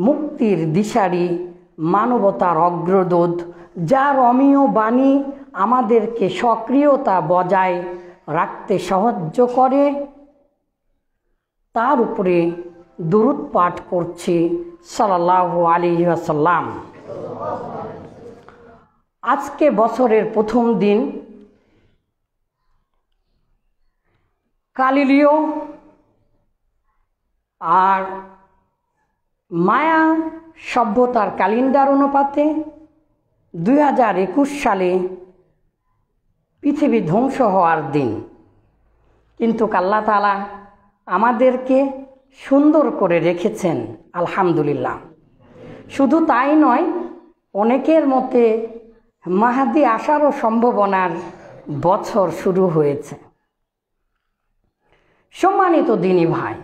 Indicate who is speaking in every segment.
Speaker 1: মুক্তির দিশারি, মানবতার অগ্রদূত, যার অমীয় বাণী আমাদেরকে সক্রিয়তা বজায় রাখতে সাহায্য করে, তার উপরে দুরূদ পাঠ করছি সাল্লাল্লাহু আলাইহি ওয়াসাল্লাম। আজকে বছরের প্রথম দিন, গালিলিও আর মায়া সভ্যতার ক্যালেন্ডার অনুপাতে 2021 সালে পৃথিবী ধ্বংস হওয়ার দিন। কিন্তু আল্লাহ তাআলা আমাদেরকে সুন্দর করে রেখেছেন, আলহামদুলিল্লাহ। শুধু তাই নয়, অনেকের মতে মাহদি আসারও সম্ভাবনার বছর শুরু হয়েছে। সম্মানিত দিনী ভাই,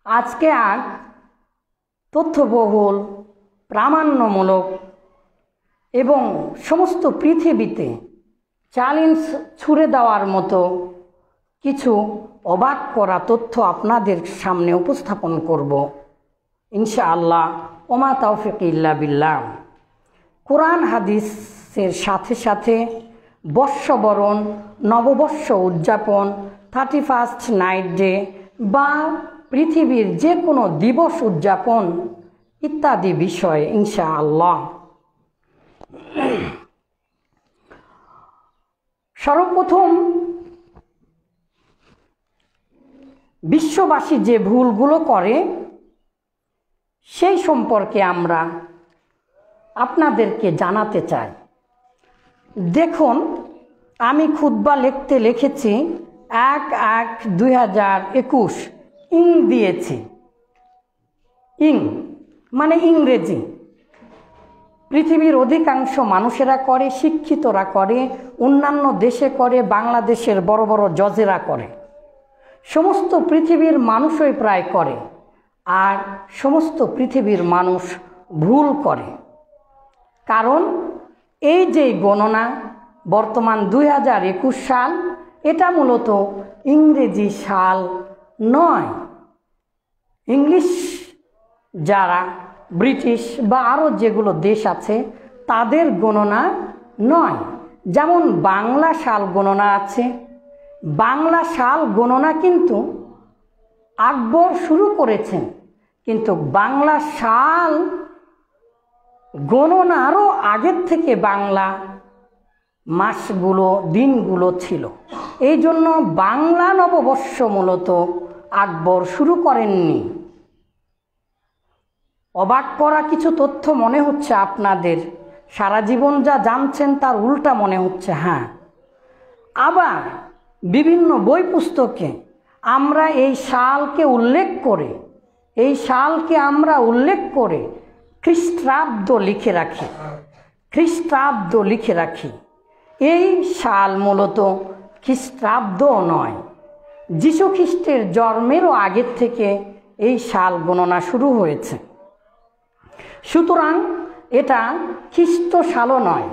Speaker 1: আজকে আর তথ্যবহুল, প্রামাণ্যমূলক এবং সমস্ত পৃথিবীতে চ্যালেঞ্জ ছুড়ে দেওয়ার মতো কিছু অবাক করা তথ্য আপনাদের সামনে উপস্থাপন করব ইনশাআল্লাহ। ওমা তাওফিক ইল্লা বিল্লাহ। কোরআন হাদিসের সাথে সাথে বর্ষবরণ, নববর্ষ উদযাপন, 31st নাইট ডে বা পৃথিবীর যে কোনো দিবস উদযাপন ইত্যাদি বিষয়ে ইনশাআল্লাহ। সর্বপ্রথম বিশ্ববাসী যে ভুলগুলো করে সেই সম্পর্কে আমরা আপনাদেরকে জানাতে চাই। দেখুন, আমি খুতবা লিখেছি 1/1/2021 ইং দিয়েছি। ইং মানে ইংরেজি। পৃথিবীর অধিকাংশ মানুষেরা করে, শিক্ষিতরা করে, অন্যান্য দেশে করে, বাংলাদেশের বড় বড় জজেরা করে, সমস্ত পৃথিবীর মানুষই প্রায় করে। আর সমস্ত পৃথিবীর মানুষ ভুল করে, কারণ এই যে গণনা বর্তমান 2021 সাল, এটা মূলত ইংরেজি সাল নয়। ইংলিশ যারা ব্রিটিশ বা আরও যেগুলো দেশ আছে তাদের গণনা নয়। যেমন বাংলা সাল গণনা আছে, বাংলা সাল গণনা কিন্তু আকবর শুরু করেছেন, কিন্তু বাংলা সাল গণনারও আগের থেকে বাংলা মাসগুলো, দিনগুলো ছিল। এই জন্য বাংলা নববর্ষ মূলত আকবর শুরু করেননি। অবাক করা কিছু তথ্য মনে হচ্ছে আপনাদের, সারা জীবন যা জানছেন তার উল্টা মনে হচ্ছে। হ্যাঁ, আবার বিভিন্ন বই পুস্তকে আমরা এই সালকে উল্লেখ করে খ্রিস্টাব্দ লিখে রাখি। এই সাল মূলত খ্রিস্টাব্দ নয়, যীশু খ্রিস্টের জন্মেরও আগের থেকে এই সাল গণনা শুরু হয়েছে। সুতরাং এটা খ্রিস্ট সালও নয়।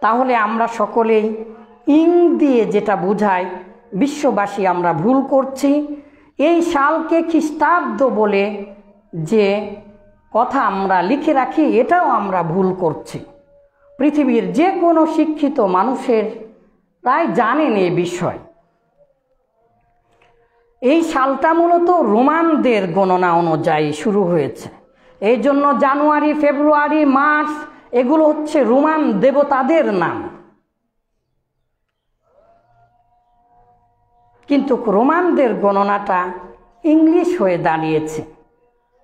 Speaker 1: তাহলে আমরা সকলেই ইং দিয়ে যেটা বোঝাই, বিশ্ববাসী আমরা ভুল করছি। এই সালকে খ্রিস্টাব্দ বলে যে কথা আমরা লিখে রাখি, এটাও আমরা ভুল করছি। পৃথিবীর যে কোনো শিক্ষিত মানুষের প্রায় জানেন এই বিষয়। এই সালটা মূলত রোমানদের গণনা অনুযায়ী শুরু হয়েছে। এই জন্য জানুয়ারি, ফেব্রুয়ারি, মার্চ এগুলো হচ্ছে রোমান দেবতাদের নাম। কিন্তু রোমানদের গণনাটা ইংলিশ হয়ে দাঁড়িয়েছে,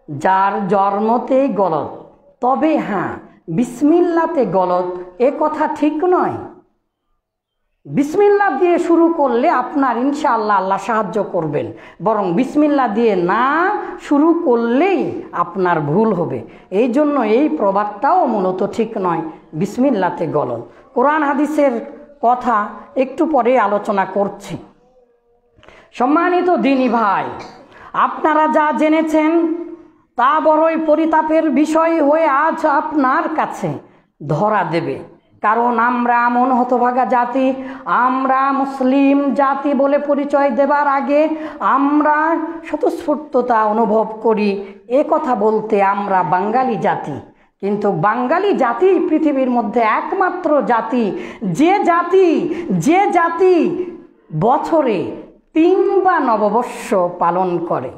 Speaker 1: যার জন্মতেই গলত। তবে হ্যাঁ, বিসমিল্লাতে গলত এ কথা ঠিক নয়। বিসমিল্লা দিয়ে শুরু করলে আপনার ইনশাআল্লাহ আল্লাহ সাহায্য করবেন, বরং বিসমিল্লা দিয়ে না শুরু করলেই আপনার ভুল হবে। এই জন্য এই প্রবাদটাও মূলত ঠিক নয়, বিসমিল্লাতে গলত। কোরআন হাদিসের কথা একটু পরে আলোচনা করছি। সম্মানিত দিনী ভাই, আপনারা যা জেনেছেন তা বড়ই পরিতাপের বিষয় হয়ে আজ আপনার কাছে ধরা দেবে। কারণ আমরা এমন হতভাগা জাতি, আমরা মুসলিম জাতি বলে পরিচয় দেবার আগে আমরা স্বতঃস্ফূর্ততা অনুভব করি এ কথা বলতে আমরা বাঙালি জাতি। কিন্তু বাঙালি জাতি পৃথিবীর মধ্যে একমাত্র জাতি যে জাতি বছরে 3বার নববর্ষ পালন করে।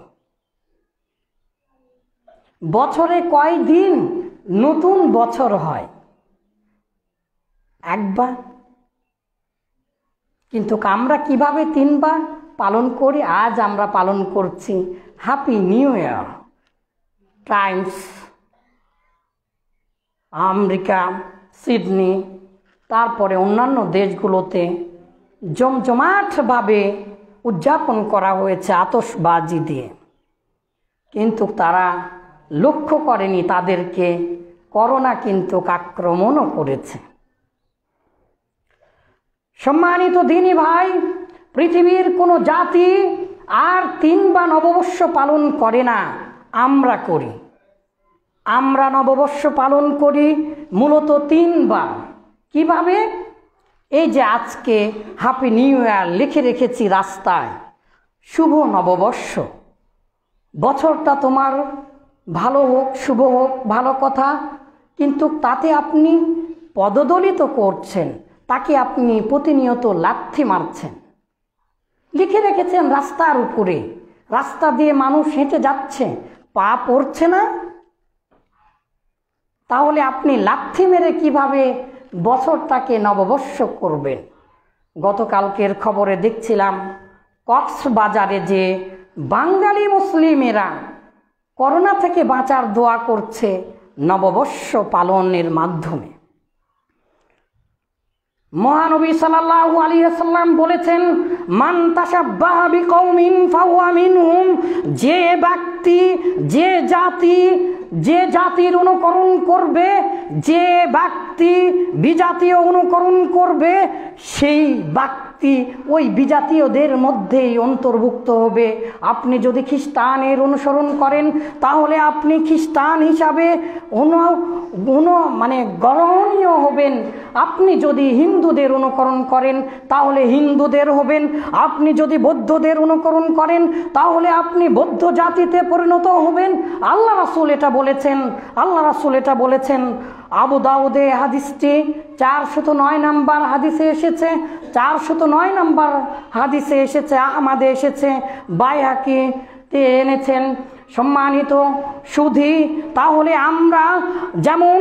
Speaker 1: বছরে কয় দিন নতুন বছর হয়? একবার। কিন্তু আমরা কিভাবে 3বার পালন করি? আজ আমরা পালন করছি happy new year. Times, America, Sydney, তারপরে অন্যান্য দেশগুলোতে জমজমাটভাবে উদযাপন করা হয়েছে আতশবাজি দিয়ে। কিন্তু তারা লক্ষ্য করেনি তাদেরকে করোনা কিন্তু আক্রমণও করেছে। সম্মানিত দিনী ভাই, পৃথিবীর কোনো জাতি আর 3বার নববর্ষ পালন করে না, আমরা করি। আমরা নববর্ষ পালন করি মূলত 3বার। কিভাবে? এই যে আজকে হ্যাপি নিউ ইয়ার লিখে রেখেছি রাস্তায়, শুভ নববর্ষ। বছরটা তোমার ভালো হোক, শুভ হোক, ভালো কথা, কিন্তু তাতে আপনি পদদলিত করছেন, তাকে আপনি প্রতিনিয়ত লাথি মারছেন। লিখে রেখেছেন রাস্তার উপরে, রাস্তা দিয়ে মানুষ হেঁটে যাচ্ছে, পা পড়ছে না, তাহলে আপনি লাথি মেরে কিভাবে বছরটাকে নববর্ষ করবেন? গতকালকের খবরে দেখছিলাম কক্সবাজারে যে বাঙালি মুসলিমেরা করোনা থেকে বাঁচার দোয়া করছে নববর্ষ পালনের মাধ্যমে। মহানবী সাল্লাল্লাহু আলাইহি ওয়াসাল্লাম বলেছেন, মান তাশাব্বাহা বিকওমিন ফাহুয়া মিনহুম। যে ব্যক্তি যে জাতির অনুকরণ করবে, যে ব্যক্তি বিজাতীয় অনুকরণ করবে, সেই ব্যক্তি ওই বিজাতীয়দের মধ্যেই অন্তর্ভুক্ত হবে। আপনি যদি খ্রিস্টানের অনুসরণ করেন তাহলে আপনি খ্রিস্টান হিসাবে গ্রহণীয় হবেন। আপনি যদি হিন্দুদের অনুকরণ করেন তাহলে হিন্দুদের হবেন। আপনি যদি বৌদ্ধদের অনুকরণ করেন তাহলে আপনি বৌদ্ধ জাতিতে পরিণত হবেন। আল্লাহ রাসূল এটা বলেছেন। আবু দাউদে হাদিসটি 409 নম্বর হাদিসে এসেছে, 409 নম্বর হাদিসে এসেছে, আহমদে এসেছে, বাইহাকিতে এনেছেন। সম্মানিত সুধী, তাহলে আমরা যেমন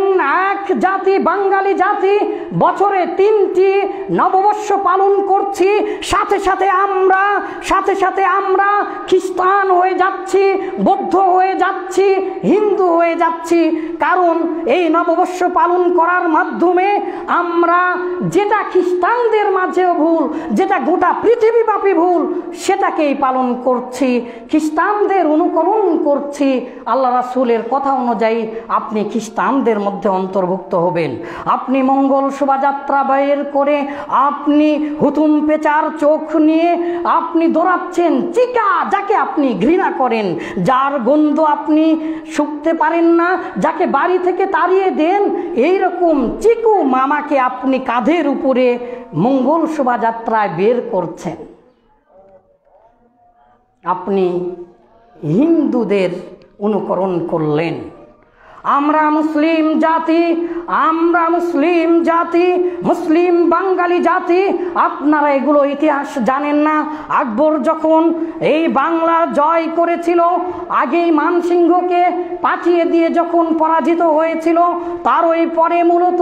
Speaker 1: এক জাতি, বাঙালি জাতি, বছরে 3টি নববর্ষ পালন করছি, সাথে সাথে আমরা খ্রিস্টান হয়ে যাচ্ছি, বৌদ্ধ হয়ে যাচ্ছি, হিন্দু হয়ে যাচ্ছি। কারণ এই নববর্ষ পালন করার মাধ্যমে আমরা যেটা খ্রিস্টানদের মাঝেও ভুল, যেটা গোটা পৃথিবীব্যাপী ভুল, সেটাকেই পালন করছি, খ্রিস্টানদের অনুকরণ করছি। আল্লাহ রাসূলের কথা অনুযায়ী আপনি খ্রিস্টানদের মধ্যে অন্তর্ভুক্ত হবেন। আপনি মঙ্গল শোভাযাত্রা বের করে আপনি হুতুম পেঁচার চোখ নিয়ে আপনি দৌড়াচ্ছেন, চিকা, যাকে আপনি ঘৃণা করেন, যার গন্ধ আপনি শুকতে পারেন না, যাকে বাড়ি থেকে তাড়িয়ে দেন, এইরকম চিকু মামাকে আপনি কাঁধের উপরে মঙ্গল শোভাযাত্রায় বের করছেন। আপনি হিন্দুদের অনুকরণ করলেন। আমরা মুসলিম জাতি, মুসলিম বাঙালি জাতি। আপনারা এগুলো ইতিহাস জানেন না। আকবর যখন এই বাংলা জয় করেছিল, আগেই মানসিংহকে পাঠিয়ে দিয়ে যখন পরাজিত হয়েছিল, তার ওই পরে মূলত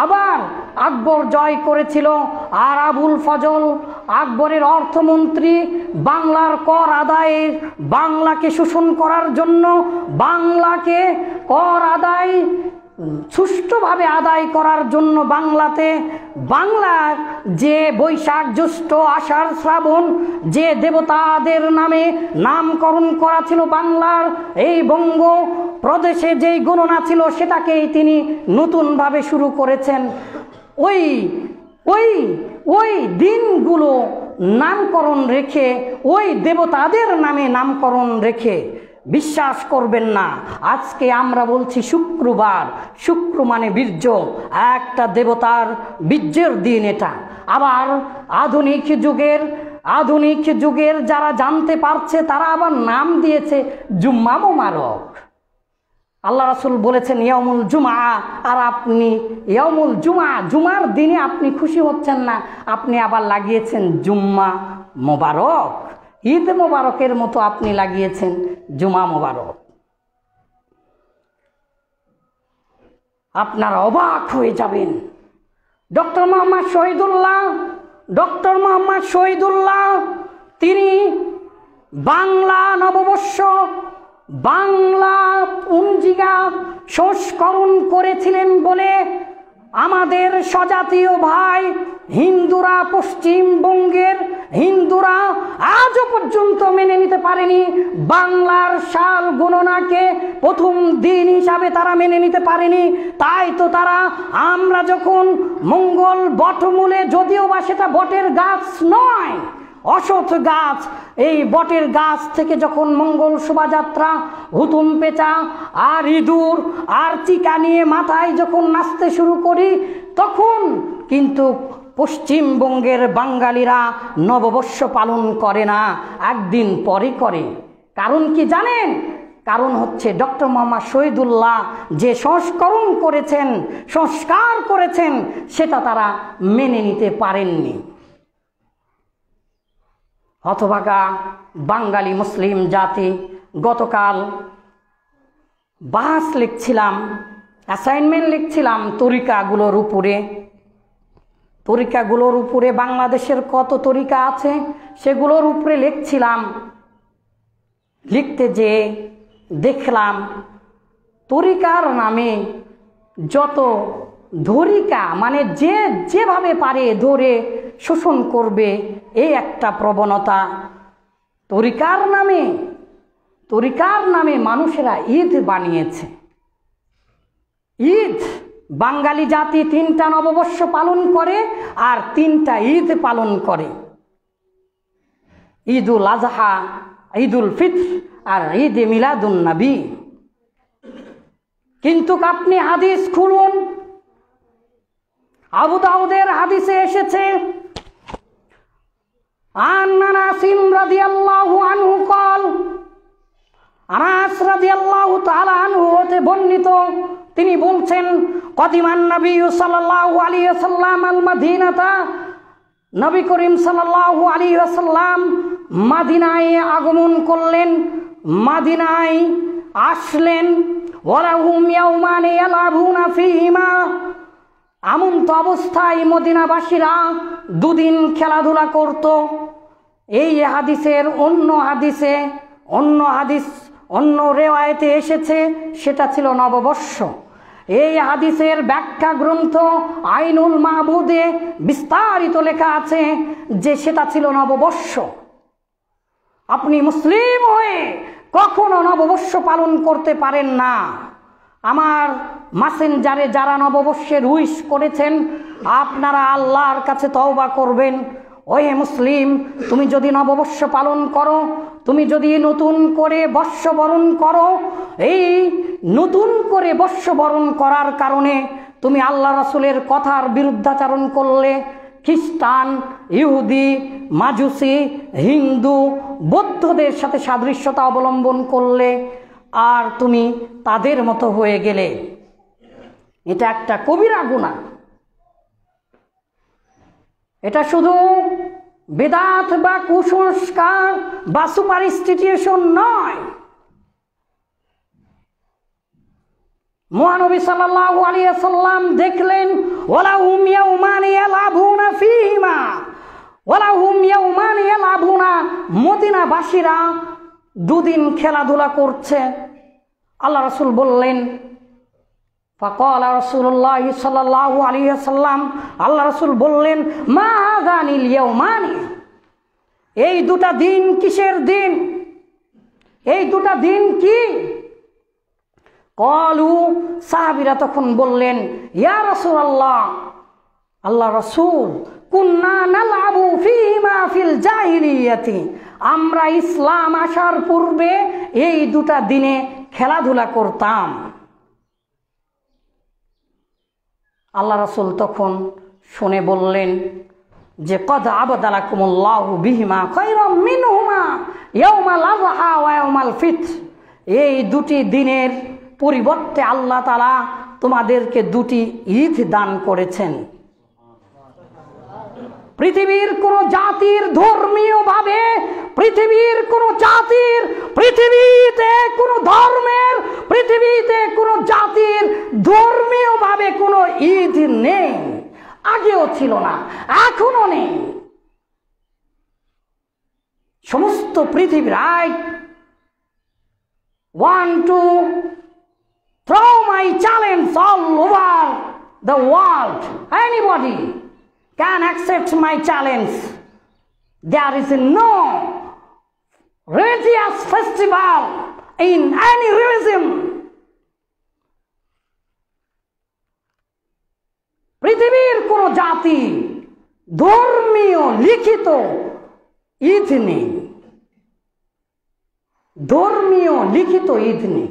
Speaker 1: আবার আকবর জয় করেছিল। আর আবুল ফজল আকবরের অর্থমন্ত্রী বাংলার কর আদায়ে, বাংলাকে শোষণ করার জন্য, বাংলাকে কর আদায় সুষ্ঠুভাবে আদায় করার জন্য বাংলার যে বৈশাখ, জ্যৈষ্ঠ, আষাঢ়, শ্রাবণ যে দেবতাদের নামে নামকরণ করা ছিল, বাংলার এই বঙ্গ প্রদেশে যেই গণনা ছিল, সেটাকেই তিনি নতুনভাবে শুরু করেছেন। ওই দিনগুলো নামকরণ রেখে, ওই দেবতাদের নামে নামকরণ রেখে বিশ্বাস করবেন না। আজকে আমরা বলছি শুক্রবার, শুক্র মানে বীর্য, একটা দেবতার বীর্যের দিন এটা। আবার আধুনিক যুগের যারা জানতে পারছে তারা আবার নাম দিয়েছে জুম্মা মোবারক। আল্লাহ রাসূল বলেছেন ইয়াউমুল জুমআ, আর আপনি ইয়াউমুল জুমআ, জুমার দিনে আপনি খুশি হচ্ছেন না, আপনি আবার লাগিয়েছেন জুম্মা মোবারক। ঈদ মোবারকের মতো আপনি লাগিয়েছেন জুমা মোবারক। আপনারা অবাক হয়ে যাবেন। ডক্টর মোহাম্মদ শহীদুল্লাহ তিনি বাংলা নববর্ষ, বাংলা পঞ্জিকা সংস্করণ করেছিলেন বলে আমাদের স্বজাতীয় ভাই হিন্দুরা, পশ্চিমবঙ্গের হিন্দুরা আজও পর্যন্ত মেনে নিতে পারেনি। বাংলার সাল গণনাকে প্রথম দিন হিসাবে তারা মেনে নিতে পারেনি। তাই তো তারা, আমরা যখন মঙ্গল বটমূলে, যদিও বা সেটা বটের গাছ নয়, অসৎ গাছ, এই বটের গাছ থেকে যখন মঙ্গল শোভাযাত্রা, হুতুম পেঁচা আর ইঁদুর আর চিকা নিয়ে মাথায় যখন নাচতে শুরু করি, তখন কিন্তু পশ্চিমবঙ্গের বাঙালিরা নববর্ষ পালন করে না, একদিন পরে করে। কারণ কি জানেন? কারণ হচ্ছে ডক্টর মোহাম্মদ শহীদুল্লাহ যে সংস্কার করেছেন সেটা তারা মেনে নিতে পারেননি। হতভাগা বাঙালি মুসলিম জাতি। গতকাল বাস লিখছিলাম, অ্যাসাইনমেন্ট লিখছিলাম তরিকাগুলোর উপরে বাংলাদেশের কত তরিকা আছে সেগুলোর উপরে লিখছিলাম। লিখতে যে দেখলাম তরিকার নামে যত ধরিকা, মানে যে যেভাবে পারে ধরে শোষণ করবে, এই একটা প্রবণতা। তরিকার নামে মানুষেরা ঈদ বানিয়েছে। ঈদ, বাঙালি জাতি 3টা নববর্ষ পালন করে আর 3টা ঈদ পালন করে, ঈদুল আজহা, ঈদুল ফিত্র আর ঈদে মিলাদুন নবী। কিন্তু আপনি হাদিস খুলুন, আবু দাউদের হাদিসে এসেছে, আনাস রাদিয়াল্লাহু আনহু قال, আনাস রাদিয়াল্লাহু তাআলা আনহু হতে বর্ণিত, তিনি বলছেন, কদিমান নবী সাল্লাল্লাহু আলাইহি ওয়াসাল্লাম আল মদিনাতা, নবী করিম সাল্লাল্লাহু আলাইহি ওয়াসাল্লাম মদিনায় আগমন করলেন, মদিনায় আসলেন। ওয়ালাহুম ইয়াউমানি ইয়ালাবুনা ফীহিমা, আমন্ত অবস্থায় মদিনাবাসীরা 2 দিন খেলাধুলা করত। এই হাদিসের অন্য রেওয়ায়েতে এসেছে সেটা ছিল নববর্ষ। এই হাদিসের ব্যাখ্যা গ্রন্থ আইনুল মাহবুদে বিস্তারিত লেখা আছে যে সেটা ছিল নববর্ষ। আপনি মুসলিম হয়ে কখনো নববর্ষ পালন করতে পারেন না। আমার মেসেঞ্জারে যারা নববর্ষের উইশ করেছেন, আপনারা আল্লাহর কাছে তওবা করবেন। ওহে মুসলিম, তুমি যদি নববর্ষ পালন করো, তুমি যদি নতুন করে বর্ষবরণ করো, এই নতুন করে বর্ষবরণ করার কারণে তুমি আল্লাহ রাসূলের কথার বিরুদ্ধাচরণ করলে, খ্রিস্টান, ইহুদি, মাজুসি, হিন্দু, বৌদ্ধদের সাথে সাদৃশ্যতা অবলম্বন করলে, আর তুমি তাদের মতো হয়ে গেলে, এটা একটা কবিরা গুনাহ। এটা শুধু বেদাত বা কুসংস্কার বা সুপারস্টিটিউশন নয়। মহানবী সাল্লাল্লাহু আলাইহি ওয়াসাল্লাম দেখলেন, ওয়ালাহুম ইয়াউমানি ইয়ালাবুনা ফীহিমা, ওয়ালাহুম ইয়াউমানি ইয়ালাবুনা, মদিনাবাসীরা 2 দিন খেলাধুলা করছে। আল্লাহ রাসূল বললেন, ফাকালা রাসূলুল্লাহ সাল্লাল্লাহু আলাইহি ওয়াসাল্লাম, আল্লাহ রাসূল বললেন, মা হাযানিল ইয়াউমানি, এই 2টা দিন কিসের দিন? এই 2টা দিন কি? ক্বালু, সাহাবীরা তখন বললেন, ইয়া রাসূলুল্লাহ, আল্লাহ রাসূল, কুন্না নালআবু ফীহিমা ফিল জাহিলিয়াতি, আমরা ইসলাম আসার পূর্বে এই দুটা দিনে খেলাধুলা করতাম। আল্লাহ রাসূল তখন শুনে বললেন যে কদ আবদালাকুমুল্লাহু বিহিমা খায়রাম মিনহুমা ইয়াউমাল আযহা ওয়া ইয়াউমাল ফিতর। এই দুটি দিনের পরিবর্তে আল্লাহ তাআলা তোমাদেরকে দুটি ঈদ দান করেছেন। পৃথিবীর কোন জাতির ধর্মীয় ভাবে, পৃথিবীর কোন জাতির, পৃথিবীতে কোন ধর্মের, পৃথিবীতে কোন জাতির ধর্মীয় ভাবে কোন ঈদ নেই। আগেও ছিল না, এখনো নেই। সমস্ত পৃথিবী, I want to throw my challenge all over the world. Anybody can accept my challenge. There is no religious festival in any religion. পৃথিবীর কোন জাতি ধর্মীয় লিখিত ঈদ নেই, ধর্মীয় লিখিত ঈদ নেই।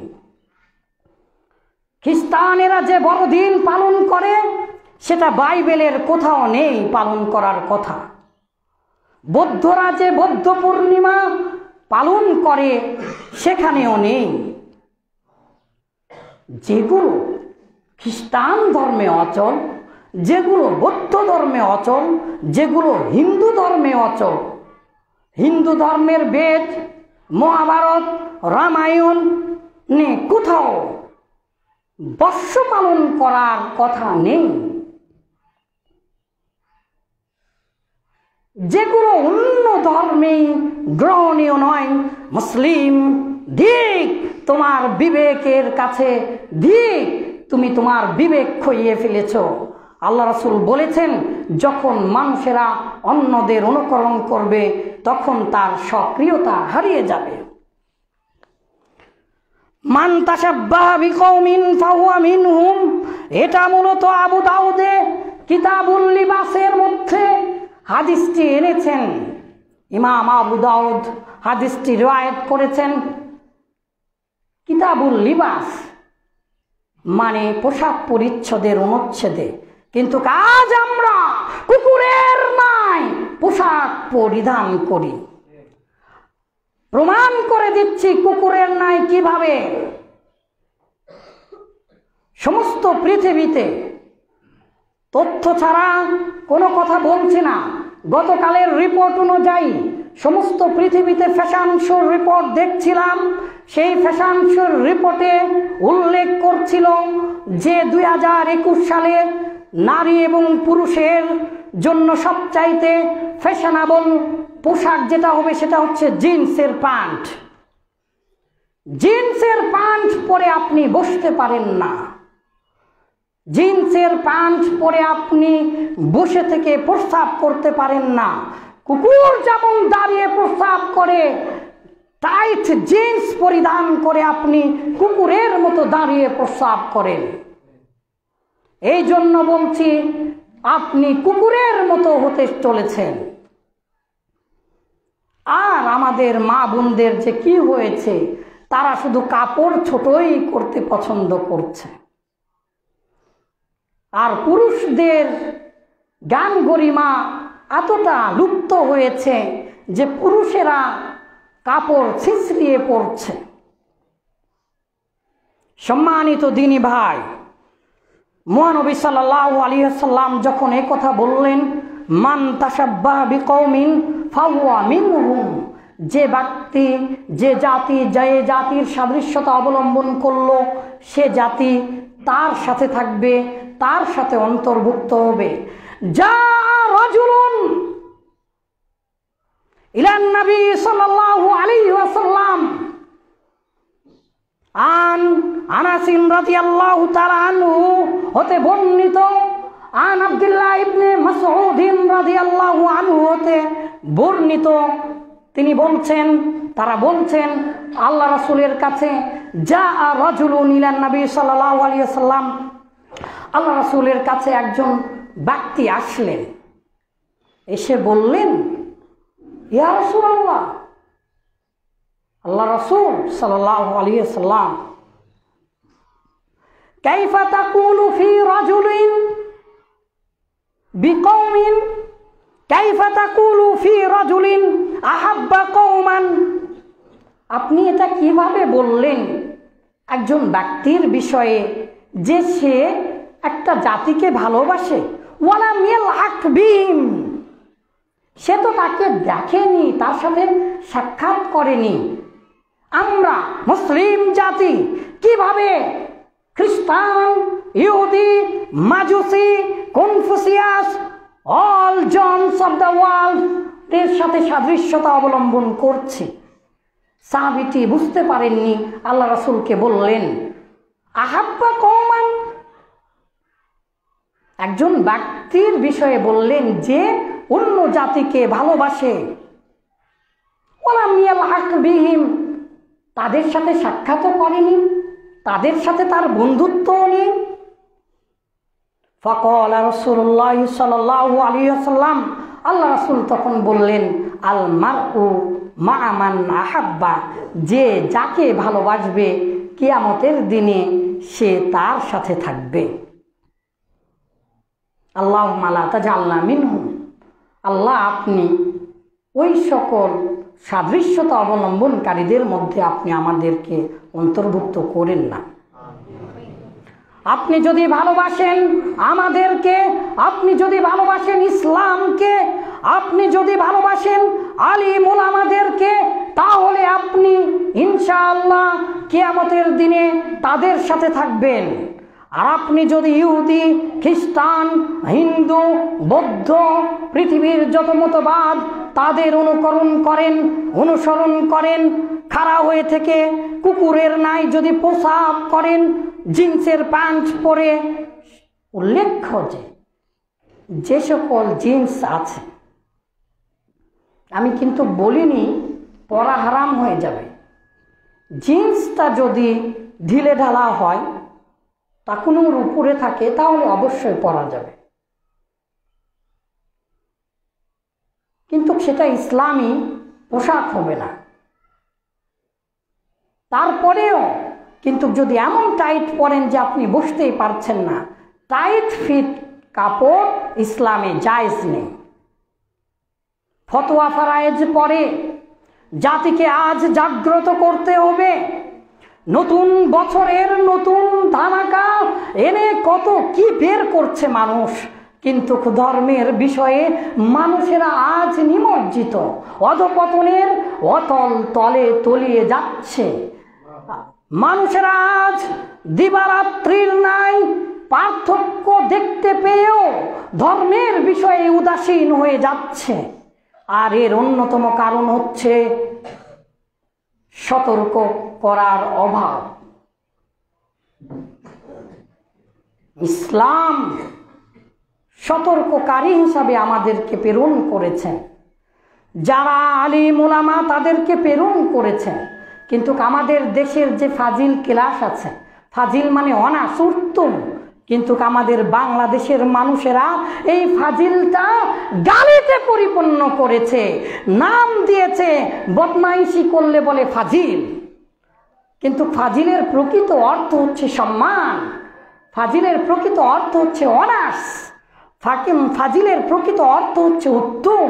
Speaker 1: খ্রিস্টানেরা যে বড়দিন পালন করে সেটা বাইবেলের কোথাও নেই পালন করার কথা। বৌদ্ধরা যে বৌদ্ধ পূর্ণিমা পালন করে সেখানেও নেই। যেগুলো খ্রিস্টান ধর্মে অচল, যেগুলো বৌদ্ধ ধর্মে অচল, যেগুলো হিন্দু ধর্মে অচল, হিন্দু ধর্মের বেদ, মহাভারত, রামায়ণ কোথাও বর্ষ পালন করার কথা নেই। যেগুলো অন্য ধর্মে গ্রহণীয় নয়, মুসলিম দিক তোমার বিবেকের কাছে দিক, তুমি তোমার বিবেক খইয়ে ফেলেছ। আল্লাহ রাসূল বলেছেন যখন মানুষেরা অন্যদের অনুকরণ করবে তখন তার সক্রিয়তা হারিয়ে যাবে। মান তাশাব্বাহা বিকওমিন ফাহুয়া মিনহুম, এটা মূলত আবু দাউদে কিতাবুল লিবাসের মধ্যে হাদিসটি এনেছেন। ইমাম আবু দাউদ হাদিসটি রিওয়ায়াত করেছেন। কিতাবুল লিবাস মানে পোশাক পরিচ্ছদের অনুচ্ছেদে, কিন্তু আজ আমরা কুকুরের নাই পোশাক পরিধান করি। প্রমাণ করে দিচ্ছি কুকুরের নাই কিভাবে। সমস্ত পৃথিবীতে তথ্য ছাড়া কোনো কথা বলছি না। গতকালের রিপোর্ট অনুযায়ী সমস্ত পৃথিবীতে ফ্যাশন শোর রিপোর্ট দেখছিলাম। সেই ফ্যাশন শোর রিপোর্টে উল্লেখ করছিল যে 2021 সালে নারী এবং পুরুষের জন্য সবচাইতে ফ্যাশনেবল পোশাক যেটা হবে সেটা হচ্ছে জিন্সের প্যান্ট। জিন্সের প্যান্ট পরে আপনি বসতে পারেন না। জিন্সের প্যান্ট পরে আপনি বসে থেকে প্রস্রাব করতে পারেন না। কুকুর যেমন দাঁড়িয়ে প্রস্রাব করে, টাইট জিন্স পরিধান করে আপনি কুকুরের মতো দাঁড়িয়ে প্রস্রাব করেন। এই জন্য বলছি আপনি কুকুরের মতো হতে চলেছেন। আর আমাদের মা বোনদের যে কি হয়েছে, তারা শুধু কাপড় ছোটই করতে পছন্দ করছে। আর পুরুষদের জ্ঞান গরিমা এতটা লুপ্ত হয়েছে যে পুরুষেরা কাপড় ছিঁচড়িয়ে পড়ছে। সম্মানিত দিনী ভাই, মহানবী সাল্লাল্লাহু আলাইহি ওয়াসাল্লাম যখন এই কথা বললেন, মান তাশাব্বাহা বিকওমিন ফাহুয়া মিনহুম, যে ব্যক্তি যে জাতি যে জাতির সাদৃশ্যতা অবলম্বন করলো সে জাতি তার সাথে থাকবে, তার সাথে অন্তর্ভুক্ত হবে। যা রাজুলুন ইলান নবী সাল্লাল্লাহু আলাইহি ওয়াসাল্লাম আন আনাস রাদিয়াল্লাহু তাআলা আনহু হতে বর্ণিত, আন আব্দুল্লাহ ইবনে মাসউদ রাদিয়াল্লাহু আনহু হতে বর্ণিত, তিনি বলছেন, তারা বলছেন আল্লাহ রাসূলের কাছে যা রাজুলুন ইলান নবী সাল্লাল্লাহু আলাইহি ওয়াসাল্লাম, আল্লাহ রাসূলের কাছে একজন ব্যক্তি আসলেন, এসে বললেন ইয়া রাসূলুল্লাহ আল্লাহ রাসূল সাল্লাল্লাহু আলাইহি ওয়াসাল্লাম কাইফা তাকুলু ফি রাজুলিন বিকওমিন কাইফা তাকুলু ফি রাজুলিন আহাব্বা কওমান, আপনি এটা কিভাবে বললেন একজন ব্যক্তির বিষয়ে যে সে একটা জাতিকে ভালোবাসে? ওয়ালাম ইয়ালহাক বিহিম, সে তো তাকে দেখেনি, তার সাথে সাক্ষাৎ করেনি। আমরা মুসলিম জাতি কিভাবে খ্রিস্টান, ইহুদি, মাজুসি, কনফুসিয়াস, অল জনস অফ দ্য ওয়ার্ল্ড এর সাথে সাদৃশ্যতা অবলম্বন করছে? সাহাবীটি বুঝতে পারেননি, আল্লাহ রাসূলকে বললেন আহাব্বা কওমান, একজন ব্যক্তির বিষয়ে বললেন যে অন্য জাতিকে ভালোবাসে। ওয়ালাম ইয়ালহাক বিহিম, তাদের সাথে সাক্ষাৎও করেনি, তাদের সাথে তার বন্ধুত্বও নেই। ফাকালা রাসূলুল্লাহ সাল্লাল্লাহু আলাইহি ওয়াসাল্লাম, আল্লাহ রাসূল তখন বললেন আল মারউ মা মান আহাব্বা, যে যাকে ভালোবাসবে কিয়ামতের দিনে সে তার সাথে থাকবে। আল্লাহুম্মা লা তাজআলনা মিনহুম, আল্লাহ আপনি ওই সকল সাদৃশ্যতা অবলম্বনকারীদের মধ্যে আপনি আমাদেরকে অন্তর্ভুক্ত করেন না। আপনি যদি ভালোবাসেন আমাদেরকে, আপনি যদি ভালোবাসেন ইসলামকে, আপনি যদি ভালোবাসেন আলিম ওলামাদেরকে, তাহলে আপনি ইনশাআল্লাহ কিয়ামতের দিনে তাদের সাথে থাকবেন। আর আপনি যদি ইহুদি, খ্রিস্টান, হিন্দু, বৌদ্ধ, পৃথিবীর যত মতবাদ তাদের অনুসরণ করেন, খাড়া হয়ে থেকে কুকুরের ন্যায় যদি পোশাক করেন, জিন্সের প্যান্ট পরে, উল্লেখ্য যে সকল জিন্স আছে, আমি কিন্তু বলিনি পরা হারাম হয়ে যাবে, জিন্সটা যদি ঢিলে ঢালা হয়, টাকুনোর উপরে থাকে, তাহলে অবশ্যই পরা যাবে, কিন্তু সেটা ইসলামী পোশাক হবে না। তারপরেও কিন্তু যদি এমন টাইট পরেন যে আপনি বসতেই পারছেন না, টাইট ফিট কাপড় ইসলামে জায়েজ নেই। ফতোয়া ফারায়েজ পরে জাতিকে আজ জাগ্রত করতে হবে। নতুন বছরের নতুন ধামাকা এনে কত কি বের করছে মানুষ, কিন্তু ধর্মের বিষয়ে মানুষেরা আজ নিমজ্জিত, অধপতনের অতল তলে তলিয়ে যাচ্ছে। মানুষেরা আজ দিবারাত্রির ন্যায় পার্থক্য দেখতে পেয়েও ধর্মের বিষয়ে উদাসীন হয়ে যাচ্ছে। আর এর অন্যতম কারণ হচ্ছে সতর্ক করার অভাব। ইসলাম সতর্ককারী হিসাবে আমাদেরকে প্রেরণ করেছেন, যারা আলিম উলামা তাদেরকে প্রেরণ করেছেন, কিন্তু আমাদের দেশের যে ফাজিল ক্লাস আছে, ফাজিল মানে অনার্স উত্তম, কিন্তু আমাদের বাংলাদেশের মানুষেরা এই ফাজিলটা গালিতে পরিপূর্ণ করেছে, নাম দিয়েছে, বদমাইশি করলে বলে ফাজিল, কিন্তু ফাজিলের প্রকৃত অর্থ হচ্ছে সম্মান, ফাজিলের প্রকৃত অর্থ হচ্ছে অনার্স, ফাজিলের প্রকৃত অর্থ হচ্ছে উত্তম।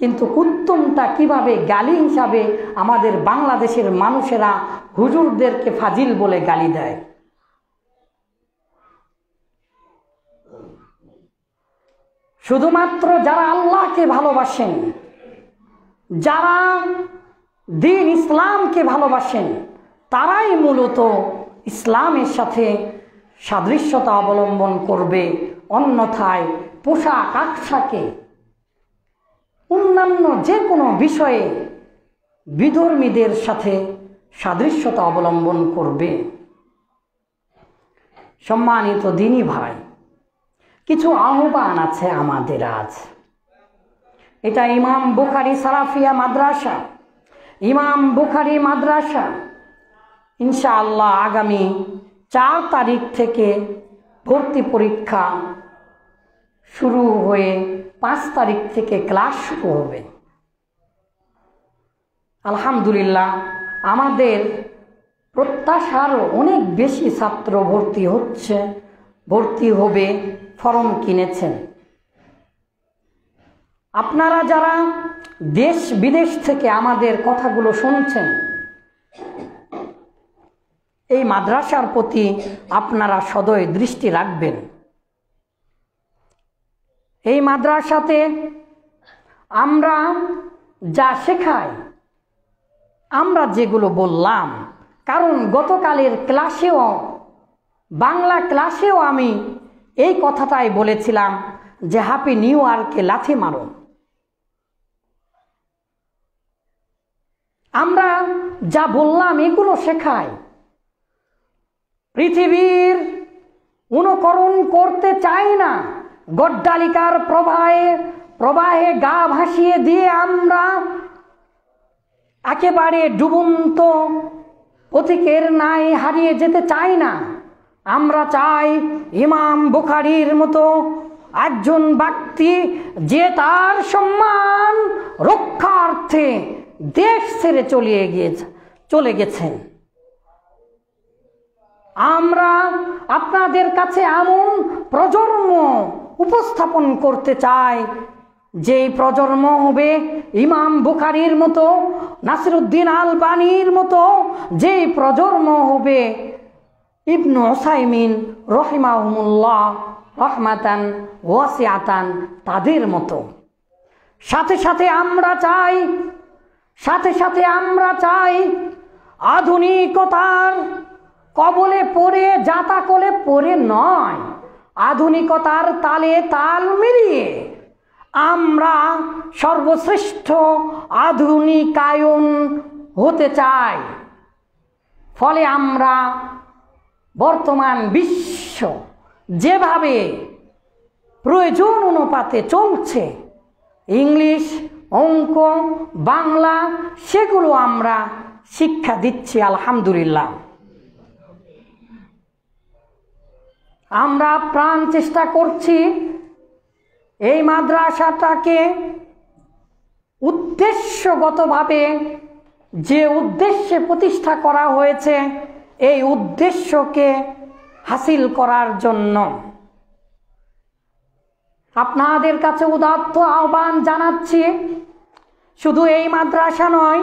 Speaker 1: কিন্তু উত্তমটা কিভাবে গালি হিসাবে আমাদের বাংলাদেশের মানুষেরা হুজুরদেরকে ফাজিল বলে গালি দেয়। শুধুমাত্র যারা আল্লাহকে ভালোবাসেন, যারা দ্বীন ইসলামকে ভালোবাসেন, তারাই মূলত ইসলামের সাথে সাদৃশ্যতা অবলম্বন করবে। অন্যথায় পোশাক আশাকে, অন্যান্য যে কোনো বিষয়ে বিধর্মীদের সাথে সাদৃশ্যতা অবলম্বন করবে। সম্মানিত দিনী ভাই, কিছু আহ্বান আছে আমাদের আজ। এটা ইমাম বুখারী সালাফিয়া মাদ্রাসা, ইমাম বুখারী মাদ্রাসা ইনশাআল্লাহ আগামী 4 তারিখ থেকে ভর্তি পরীক্ষা শুরু হয়ে 5 তারিখ থেকে ক্লাস শুরু হবে। আলহামদুলিল্লাহ আমাদের প্রত্যাশারও অনেক বেশি ছাত্র ভর্তি হবে, ফর্ম কিনেছেন। আপনারা যারা দেশ বিদেশ থেকে আমাদের কথাগুলো শুনছেন, এই মাদ্রাসার প্রতি আপনারা সদয় দৃষ্টি রাখবেন। এই মাদ্রাসাতে আমরা যা শেখাই, আমরা যেগুলো বললাম, কারণ গতকালের ক্লাসেও, বাংলা ক্লাসেও আমি এই কথাটাই বলেছিলাম যে হ্যাপি নিউ ইয়ারকে লাথি মারো। আমরা যা বললাম এগুলো শেখাই। পৃথিবীর অনুকরণ করতে চাই না, গড্ডালিকার প্রবাহে গা ভাসিয়ে দিয়ে আমরা একেবারে ডুবন্ত পথিকের ন্যায় হারিয়ে যেতে চাই না। আমরা চাই ইমাম বুখারীর মতো একজন ব্যক্তি যে তার সম্মান রক্ষার্থে দেশ ছেড়ে চলে গেছেন। আমরা আপনাদের কাছে এমন প্রজন্ম উপস্থাপন করতে চাই, যেই প্রজন্ম হবে ইমাম বুখারীর মতো, নাসিরউদ্দিন আলবানীর মতো, যেই প্রজন্ম হবে ইবনু উসাইমিন রহিমাহুমুল্লাহ রহমাতান ওয়াসিআতান তাদের মতো। সাথে সাথে আমরা চাই আধুনিকতার কবলে পড়ে, জাতাকলে পড়ে নয়, আধুনিকতার তালে তাল মিলিয়ে আমরা সর্বশ্রেষ্ঠ আধুনিকায়ন হতে চাই। ফলে আমরা বর্তমান বিশ্ব যেভাবে প্রয়োজন অনুপাতে চলছে, ইংলিশ, অঙ্ক, বাংলা, সেগুলো আমরা শিক্ষা দিচ্ছি আলহামদুলিল্লাহ। আমরা প্রাণ চেষ্টা করছি এই মাদ্রাসাটাকে উদ্দেশ্যগতভাবে যে উদ্দেশ্যে প্রতিষ্ঠা করা হয়েছে, এই উদ্দেশ্যকে হাসিল করার জন্য আপনাদের কাছে উদাত্ত আহ্বান জানাচ্ছি। শুধু এই মাদ্রাসা নয়,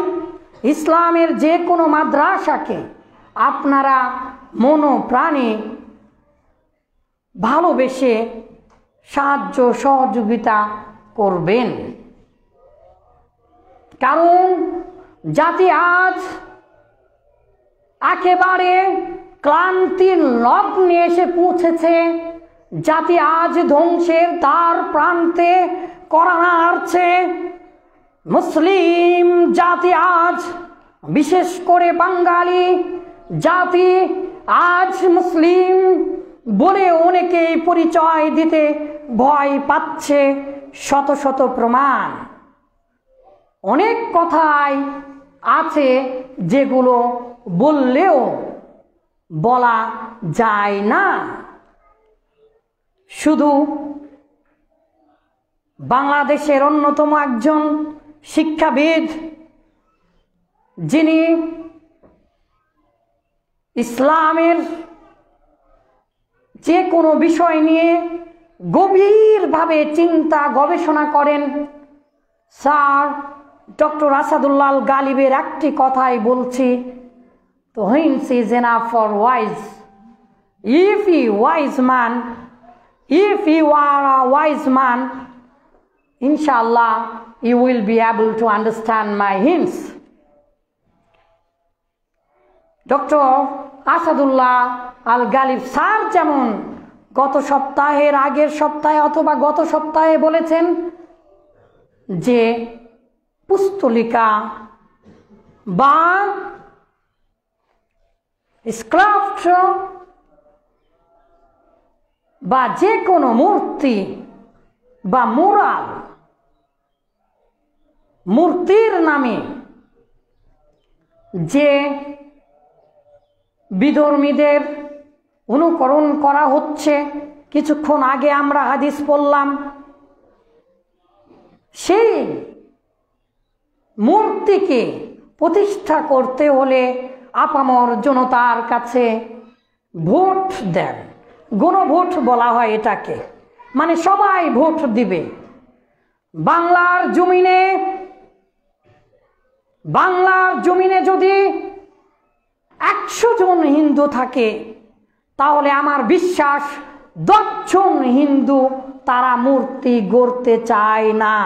Speaker 1: ইসলামের যে কোনো মাদ্রাসাকে আপনারা মনোপ্রাণে ভালোবেসে সাহায্য সহযোগিতা করবেন। কারণ জাতি আজ একেবারে ক্লান্তির লগ্নে এসে পৌঁছেছে। জাতি আজ ধ্বংসের দ্বার প্রান্তে কড়া নাড়ছে। মুসলিম জাতি আজ, বিশেষ করে বাঙালি জাতি আজ মুসলিম বলে অনেকেই পরিচয় দিতে ভয় পাচ্ছে। শত শত প্রমাণ, অনেক কথাই আছে যেগুলো বললেও বলা যায় না। শুধু বাংলাদেশের অন্যতম একজন শিক্ষাবিদ, যিনি ইসলামের যে কোনো বিষয় নিয়ে গভীরভাবে চিন্তা গবেষণা করেন, স্যার ডক্টর আসাদুল্লাহ আল গালিবের একটি কথাই বলছি, তো hints is enough for wise. If you are a wise man, inshallah you will be able to understand my hints. Doctor Asadullah Al Ghalib sir যেমন গত সপ্তাহের আগের সপ্তাহে অথবা গত সপ্তাহে বলেছেন যে পুস্তলিকা বা স্কাল্পচার বা যে কোনো মূর্তি বা মুরাল, মূর্তির নামে যে বিধর্মীদের অনুকরণ করা হচ্ছে, কিছুক্ষণ আগে আমরা হাদিস পড়লাম, সেই মূর্তিকে প্রতিষ্ঠা করতে হলে আপামর জনতার কাছে ভোট দেন। গণভোট বলা হয় এটাকে, মানে সবাই ভোট দিবে। বাংলার জমিনে যদি 100 জন হিন্দু থাকে, তাহলে আমার বিশ্বাস 10 জন হিন্দু তারা মূর্তি গড়তে চায় না।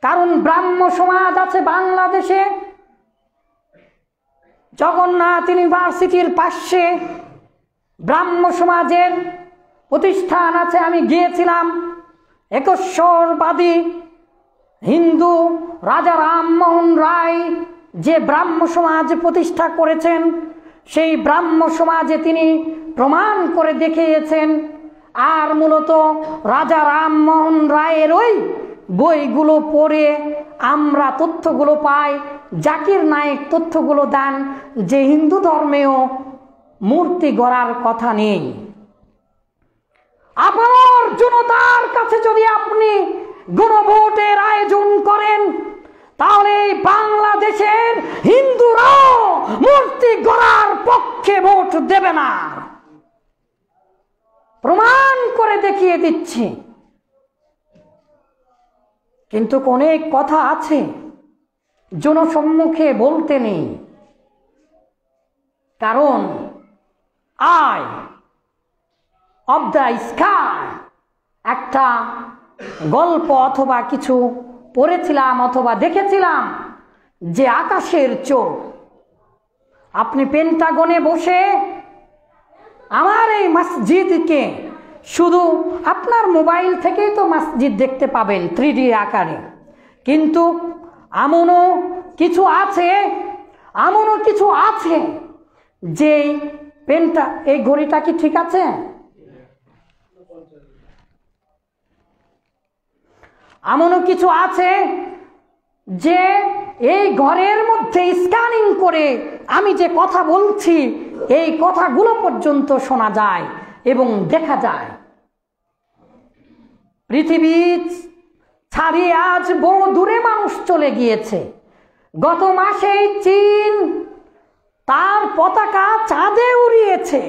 Speaker 1: কারণ ব্রাহ্ম সমাজ আছে বাংলাদেশে, জগন্নাথ ইউনিভার্সিটির পাশে ব্রাহ্ম সমাজের প্রতিষ্ঠান আছে। আমি গিয়েছিলাম। একেশ্বরবাদী হিন্দু রাজা রামমোহন রায় যে ব্রাহ্ম সমাজ প্রতিষ্ঠা করেছেন, সেই ব্রাহ্ম সমাজে তিনি প্রমাণ করে দেখিয়েছেন। আর মূলত রাজা রামমোহন রায়ের ওই বইগুলো পড়ে আমরা তথ্যগুলো পাই। জাকির নায়েক তথ্যগুলো দেন যে হিন্দু ধর্মেও মূর্তি গড়ার কথা নেই। আপনার জনতার কাছে যদি আপনি গণভোটের আয়োজন করেন, তাহলে বাংলাদেশের হিন্দুরাও মূর্তি গড়ার পক্ষে ভোট দেবে না। প্রমাণ করে দেখিয়ে দিচ্ছি। কিন্তু অনেক কথা আছে জনসম্মুখে বলতে নেই। কারণ আই অব দ্য স্কাই একটা গল্প অথবা কিছু পড়েছিলাম অথবা দেখেছিলাম যে আকাশের চোখ। আপনি পেন্টাগনে বসে আমার এই মসজিদকে শুধু আপনার মোবাইল থেকেই তো মসজিদ দেখতে পাবেন 3D আকারে, কিন্তু এমনও কিছু আছে যে এই ঘড়িটা কি ঠিক আছে? এমনও কিছু আছে যে এই ঘরের মধ্যে স্ক্যানিং করে আমি যে কথা বলছি এই কথাগুলো পর্যন্ত শোনা যায় এবং দেখা যায়। পৃথিবী ছাড়িয়ে আজ বহু দূরে মানুষ চলে গিয়েছে। গত মাসেই চীন তার পতাকা চাঁদে উড়িয়েছে।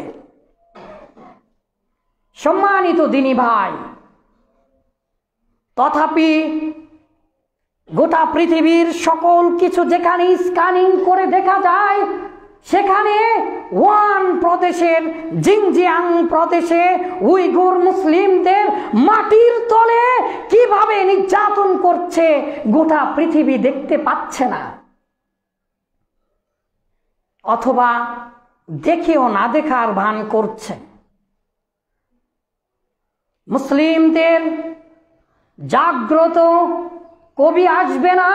Speaker 1: সম্মানিত দিনী ভাই, তথাপি গোটা পৃথিবীর সকল কিছু যেখানে স্ক্যানিং করে দেখা যায়, সেখানে ওয়ান প্রদেশের জিনজিয়াং প্রদেশে উইঘুর মুসলিমদের মাটির তলে কিভাবে নির্যাতন করছে গোটা পৃথিবী দেখতে পাচ্ছে না, অথবা দেখেও না দেখার ভান করছে। মুসলিমদের জাগ্রত কবি আসবে না,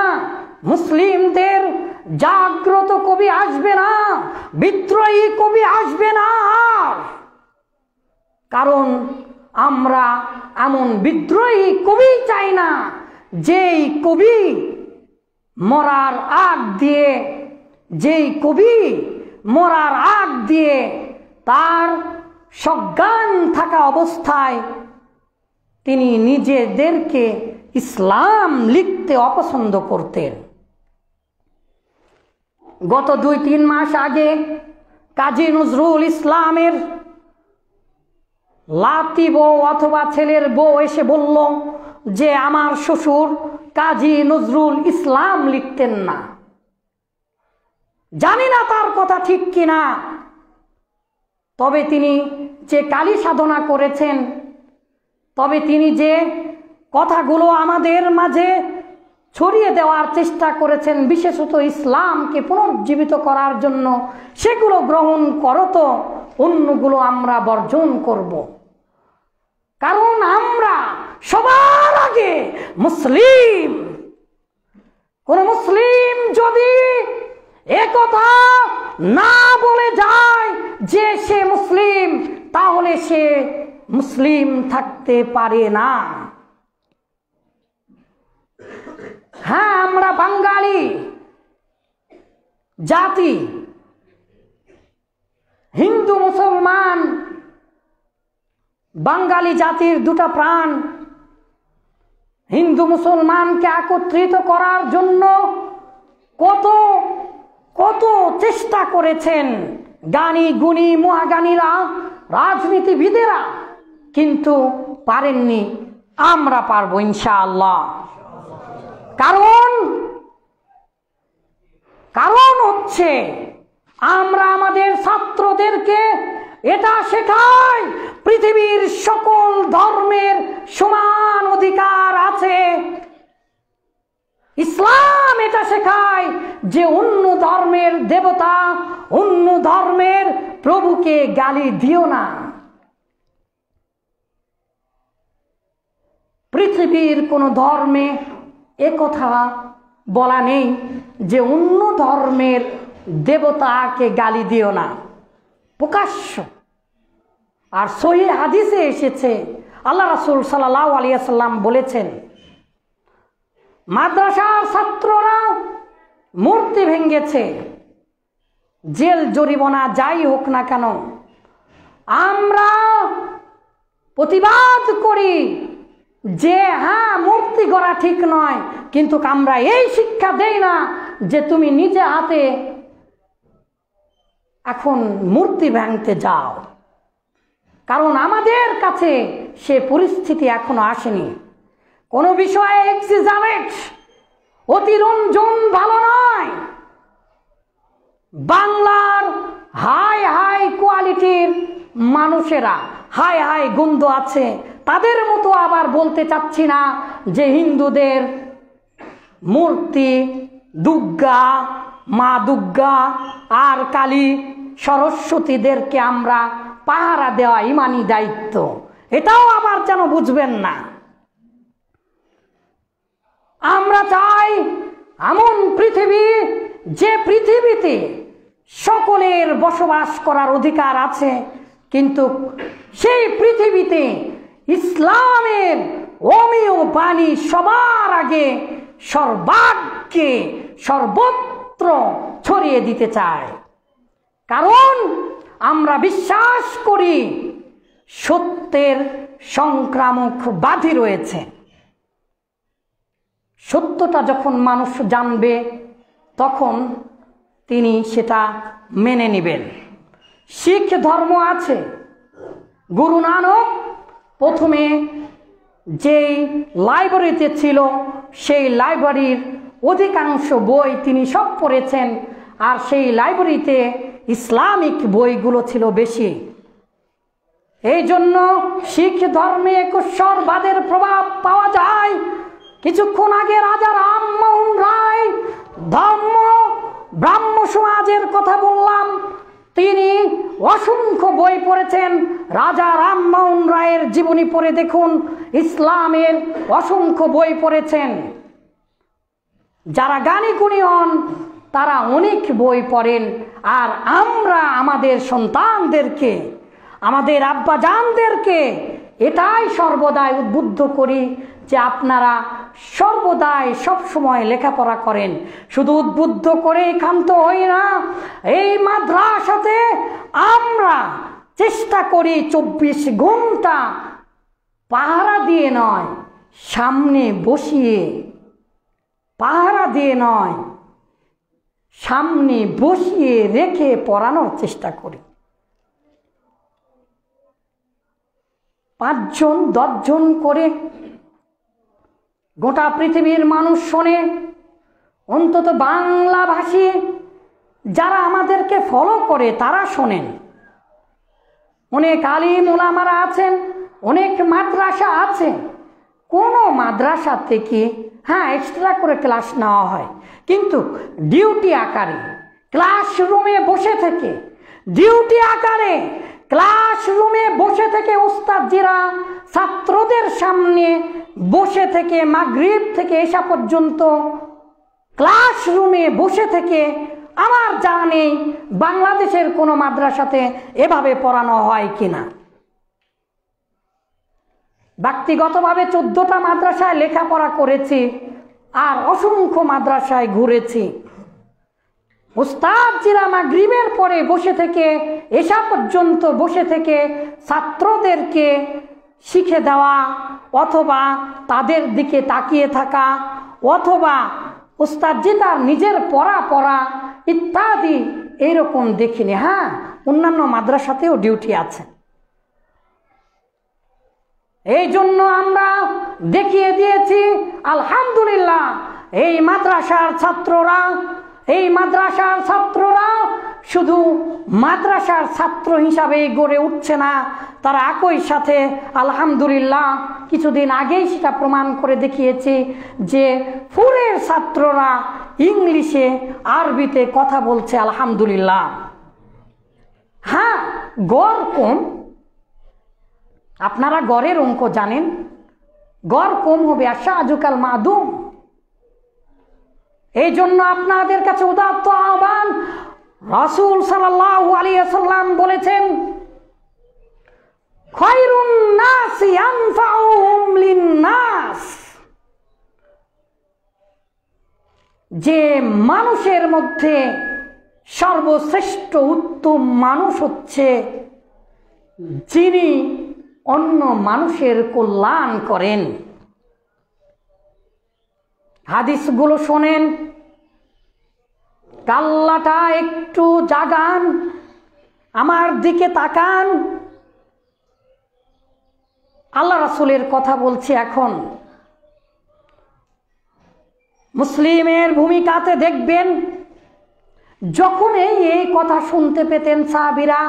Speaker 1: মুসলিমদের জাগ্রত কবি আসবে না, বিদ্রোহী কবি আসবে না। কারণ আমরা এমন বিদ্রোহী কবি চাই না যেই কবি মরার আগ দিয়ে তার সজ্ঞান থাকা অবস্থায় তিনি নিজেদেরকে ইসলাম লিখতে অপছন্দ করতেন। গত 2-3 মাস আগে কাজী নজরুল ইসলামের লাতি বউ অথবা ছেলের বউ এসে বলল যে আমার শ্বশুর কাজী নজরুল ইসলাম লিখতেন না। জানি না তার কথা ঠিক কিনা, তবে তিনি যে কালী সাধনা করেছেন, তবে তিনি যে কথাগুলো আমাদের মাঝে ছড়িয়ে দেওয়ার চেষ্টা করেছেন, বিশেষত ইসলামকে পুনর্জীবিত করার জন্য, সেগুলো গ্রহণ করো, তো অন্যগুলো আমরা বর্জন করব। কারণ আমরা সবার আগে মুসলিম। কোন মুসলিম যদি একথা না বলে যায় যে সে মুসলিম, তাহলে সে মুসলিম থাকতে পারে না। হ্যাঁ, আমরা বাঙালি জাতি, হিন্দু মুসলমান বাঙালি জাতির দুটা প্রাণ। হিন্দু মুসলমানকে একত্রিত করার জন্য কত কত চেষ্টা করেছেন জ্ঞানী গুণী মহাজ্ঞানীরা, রাজনীতিবিদেরা, কিন্তু পারেননি। আমরা পারবো ইনশাআল্লাহ। কারণ হচ্ছে আমরা আমাদের ছাত্রদেরকে এটা শেখাই পৃথিবীর সকল ধর্মের সমান অধিকার আছে। ইসলাম এটা শেখায় যে অন্য ধর্মের দেবতা, অন্য ধর্মের প্রভুকে গালি দিও না। পৃথিবীর কোন ধর্মে একথা বলা নেই যে অন্য ধর্মের দেবতাকে গালি দিও না, প্রকাশ্য। আর সহিহ হাদিসে এসেছে, আল্লাহ রাসূল সাল্লাল্লাহু আলাইহি ওয়াসাল্লাম বলেছেন, মাদ্রাসার ছাত্ররা মূর্তি ভেঙেছে, জেল জরিমানা যাই হোক না কেন, আমরা প্রতিবাদ করি যে হ্যাঁ মূর্তি গড়া ঠিক নয়, কিন্তু আমরা এই শিক্ষা দেই না যে তুমি নিজে হাতে এখন মূর্তি ভাঙতে যাও, কারণ আমাদের কাছে সে পরিস্থিতি এখনো আসেনি। কোন বিষয়ে এক্সিজারেট, অতিরঞ্জন ভালো নয়। বাংলার হাই হাই কোয়ালিটির মানুষেরা, হাই হাই গন্ধ আছে, তাদের মতো আবার বলতে চাচ্ছি না যে হিন্দুদের মূর্তি দুর্গা, মা দুর্গা আর কালী সরস্বতীদেরকে আমরা পাহারা দেওয়া ইমানি দায়িত্ব, এটাও আবার যেন বুঝবেন না। আমরা চাই এমন পৃথিবী, যে পৃথিবীতে সকলের বসবাস করার অধিকার আছে, কিন্তু সেই পৃথিবীতে ইসলামের অমীয় বাণী সবার আগে সর্বাগ্রে সর্বত্র ছড়িয়ে দিতে চায়। কারণ আমরা বিশ্বাস করি সত্যের সংক্রামক ব্যাধি রয়েছে। সত্যটা যখন মানুষ জানবে তখন তিনি সেটা মেনে নেবেন। শিখ ধর্ম আছে, গুরু নানক প্রথমে যেই লাইব্রেরিতে ছিল সেই লাইব্রেরির অধিকাংশ বই তিনি সব পড়েছেন, আর সেই লাইব্রেরিতে ইসলামিক বইগুলো ছিল বেশি। এই জন্য শিখ ধর্মে একেশ্বরবাদের প্রভাব পাওয়া যায়। কিছুক্ষণ আগে রাজা রামমোহন রায় ধর্ম ব্রাহ্ম সমাজের কথা বললাম, তিনি অসংখ্য বই পড়েছেন। রাজা রামমোহন রায়ের জীবনী পড়ে দেখুন, ইসলামের অসংখ্য বই পড়েছেন। যারা জ্ঞানী গুণী হন তারা অনেক বই পড়েন, আর আমরা আমাদের সন্তানদেরকে, আমাদের আব্বাজানদেরকে এটাই সর্বদাই উদ্বুদ্ধ করি যে আপনারা সর্বদাই সবসময় লেখাপড়া করেন। শুধু উদ্বুদ্ধ করে ক্ষান্ত হই না, এই মাদ্রাসাতে আমরা চেষ্টা করি 24 ঘন্টা পাহারা দিয়ে নয়, সামনে বসিয়ে পাহারা দিয়ে নয়, সামনে বসিয়ে রেখে পড়ানোর চেষ্টা করি। 5 জন 10 জন করে গোটা পৃথিবীর মানুষ শোনে, অন্তত বাংলাভাষী যারা আমাদেরকে ফলো করে তারা শোনেন। অনেক আলিম ওলামারা আছেন, অনেক মাদ্রাসা আছে। কোনো মাদ্রাসা থেকে হ্যাঁ এক্সট্রা করে ক্লাস নেওয়া হয়, কিন্তু ডিউটি আকারে ক্লাসরুমে বসে থেকে, ডিউটি আকারে ক্লাসরুমে বসে থেকে উস্তাদজিরা ছাত্রদের সামনে বসে থেকে মাগরিব থেকে এশা পর্যন্ত ক্লাসরুমে বসে থেকে, আমার জানা নেই বাংলাদেশের কোনো মাদ্রাসাতে এভাবে পড়ানো হয় কিনা। ব্যক্তিগতভাবে 14টা মাদ্রাসায় লেখাপড়া করেছি আর অসংখ্য মাদ্রাসায় ঘুরেছি। উস্তাদজিরা মাগরিবের পরে বসে থেকে এশা পর্যন্ত বসে থেকে ছাত্রদেরকে শিখে দেওয়া, অথবা তাদের দিকে তাকিয়ে থাকা, অথবা উস্তাদজি তার নিজের পড়া ইত্যাদি এইরকম দেখিনি। হ্যাঁ, অন্যান্য মাদ্রাসাতেও ডিউটি আছে। এই জন্য আমরা দেখিয়ে দিয়েছি আলহামদুলিল্লাহ এই মাদ্রাসার ছাত্ররা শুধু মাদ্রাসার ছাত্র হিসাবে গড়ে উঠছে না, তারা একই সাথে আলহামদুলিল্লাহ কিছুদিন আগেই সেটা প্রমাণ করে দেখিয়েছে যে ফুরের ছাত্ররা ইংলিশে আরবিতে কথা বলছে আলহামদুলিল্লাহ। হ্যাঁ, গড় কম, আপনারা গড়ের অঙ্ক জানেন, গড় কম হবে আশাজুকাল মাদুম। এই জন্য আপনাদের কাছে উদাত্ত আহ্বান, রাসূল সাল্লাল্লাহু আলাইহি ওয়াসাল্লাম বলেছেন খায়রুন নাসি আনফাউহুম লিন-নাস, যে মানুষের মধ্যে সর্বশ্রেষ্ঠ উত্তম মানুষ হচ্ছে যিনি অন্য মানুষের কল্যাণ করেন। হাদিসগুলো শোনেন, কাল্লাটা একটু জাগান, আমার দিকে তাকান। আল্লাহ রাসূলের কথা বলছি এখন। মুসলিমের ভূমিকাতে দেখবেন যখনই এই কথা শুনতে পেতেন সাহাবীরা,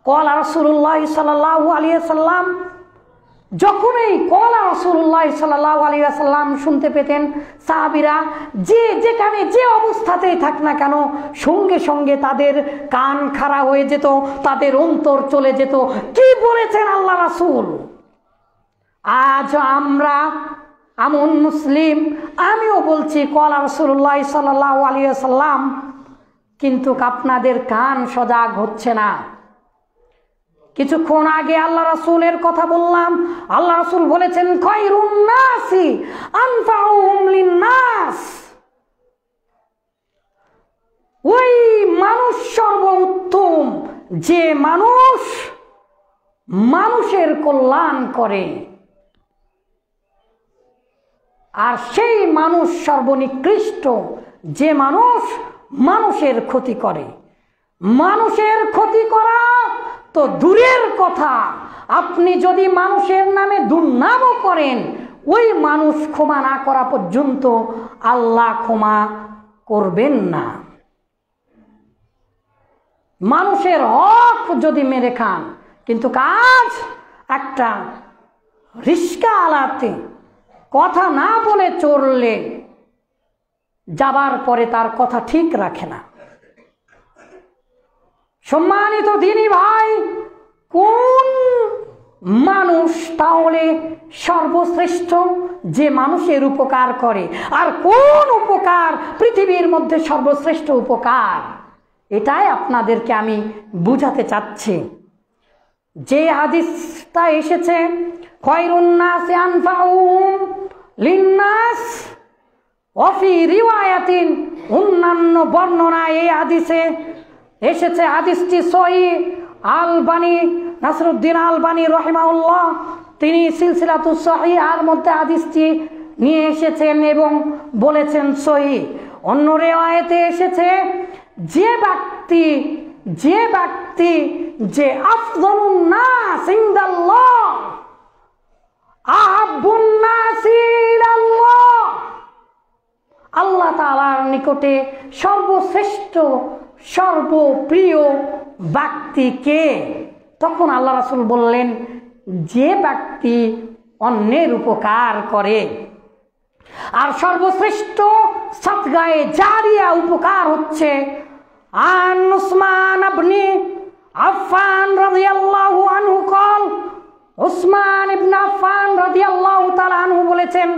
Speaker 1: কলা রাসূলুল্লাহ সাল্লাল্লাহু আলাইহি ওয়াসাল্লাম, যখনই কলা রাসূলুল্লাহ সাল্লাল্লাহু আলাইহি ওয়াসাল্লাম শুনতে পেতেন সাহাবীরা, যে যেখানে যে অবস্থাতেই থাক না কেন, সঙ্গে সঙ্গে তাদের কান খাড়া হয়ে যেত, তাদের অন্তর চলে যেত, কি বলেছেন আল্লাহ রাসূল। আজ আমরা এমন মুসলিম, আমিও বলছি কলা রাসূলুল্লাহ সাল্লাল্লাহু আলাইহি ওয়াসাল্লাম, কিন্তু আপনাদের কান সজাগ হচ্ছে না। কিছুক্ষণ আগে আল্লাহ রাসূলের কথা বললাম, আল্লাহ রাসূল বলেছেন খায়রুন নাসি আনফাউহুম লিন-নাস, ওই মানুষ সর্বোত্তম যে মানুষের কল্যাণ করে, আর সেই মানুষ সর্বনিকৃষ্ট যে মানুষের ক্ষতি করে। মানুষের ক্ষতি করা তো দূরের কথা, আপনি যদি মানুষের নামে দুর্নামও করেন, ওই মানুষ ক্ষমা না করা পর্যন্ত আল্লাহ ক্ষমা করবেন না। মানুষের হক যদি মেরে খান, কিন্তু কাজ একটা রিস্কা আলাতে কথা না বলে চললে যাবার পরে তার কথা ঠিক রাখে না। সম্মানিত দিনী ভাই, কোন মানুষ তাহলে সর্বশ্রেষ্ঠ? যে মানুষের উপকার করে। আর কোন উপকার পৃথিবীর মধ্যে সর্বশ্রেষ্ঠ উপকার, এটাই আপনাদেরকে আমি বুঝাতে চাচ্ছি। যে হাদিসটা এসেছে খায়রুন নাসি আনফাউহুম লিন-নাস, ওয়াফি রিওয়ায়াতিন, অন্যান্য বর্ণনায় এই হাদিসে এসেছে, হাদিসটি সহিহ। আলবানী, নাসরুদ্দিন আলবানী রহিমাহুল্লাহ, তিনি সিলসিলাতুস সহিহার মধ্যে হাদিসটি নিয়ে এসেছেন এবং বলেছেন সহিহ। অন্য রিওয়ায়াতে এসেছে যে ব্যক্তি যে আফযালুন নাস ইনদাল্লাহ আহাব্বুন নাসি ইলাল্লাহ, আল্লাহ তাআলার নিকটে সর্বশ্রেষ্ঠ সর্বপ্রিয় ব্যক্তি কে? তখন আল্লাহ রাসূল বললেন, যে ব্যক্তি অন্যের উপকার করে। আর সর্বশ্রেষ্ঠ সাদগায়ে জারিয়া উপকার হচ্ছে আন উসমান ইবনে আফফান রাদিয়াল্লাহু আনহু قال, উসমান ইবনে আফফান রাদিয়াল্লাহু তাআলা আনহু বলেছেন,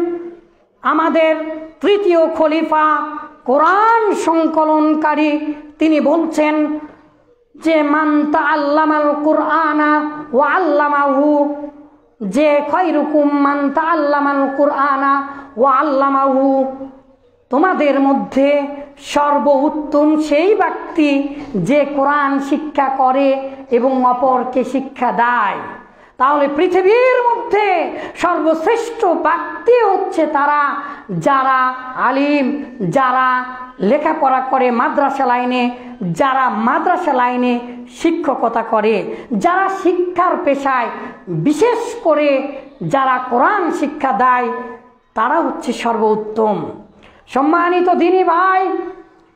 Speaker 1: আমাদের তৃতীয় খলিফা কোরআন সংকলনকারী, তিনি বলছেন যে মান তাআল্লামাল কুরআনা ওয়া আল্লামাহু, যে খায়রুকুম মান তাআল্লামাল কুরআনা ওয়া আল্লামাহু, তোমাদের মধ্যে সর্বোত্তম সেই ব্যক্তি যে কোরআন শিক্ষা করে এবং অপরকে শিক্ষা দেয়। তাহলে পৃথিবীর মধ্যে সর্বশ্রেষ্ঠ ব্যক্তি হচ্ছে তারা যারা আলিম, যারা লেখাপড়া করে মাদ্রাসা লাইনে, যারা মাদ্রাসা লাইনে শিক্ষকতা করে, যারা শিক্ষার পেশায় বিশেষ করে যারা কোরআন শিক্ষা দেয়, তারা হচ্ছে সর্বোত্তম। সম্মানিত দিনী ভাই,